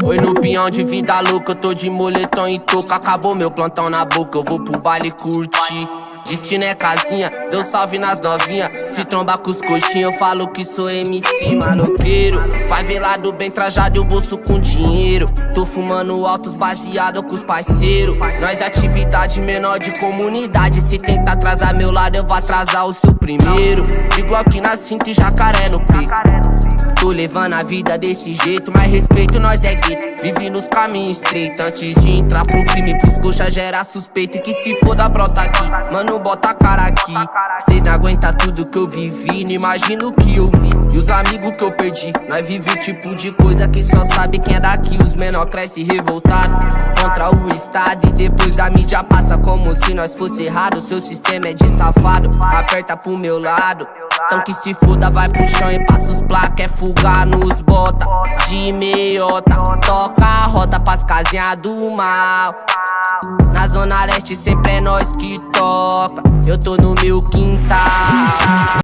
Foi no pinhão de vida louca, eu tô de moletom e touca. Acabou meu plantão na boca, eu vou pro baile curtir. Destino é casinha, deu salve nas novinha. Se trombar com os coxinhos, eu falo que sou MC maloqueiro. Favelado bem trajado e o bolso com dinheiro. Tô fumando altos baseado com os parceiros. Nós é atividade menor de comunidade. Se tentar atrasar meu lado, eu vou atrasar o seu primeiro. De Glock na cinta e jacaré no peito. Tô levando a vida desse jeito, mas respeito nós é gueto. Vive nos caminhos estreitos, antes de entrar pro crime. Pros coxa gera suspeito e que se foda brota aqui. Mano, bota a cara aqui. Cês não aguentam tudo que eu vivi, não imagino o que eu vi. E os amigos que eu perdi, nós vive o tipo de coisa que só sabe quem é daqui. Os menor cresce revoltado contra o estado. E depois da mídia passa como se nós fosse errado. Seu sistema é de safado, aperta pro meu lado. Então que se foda, vai pro chão e passa os placa. É fugar nos bota de meiota. Toca a roda pras casinhas do mal. Na zona leste sempre é nós que toca. Eu tô no meu quintal.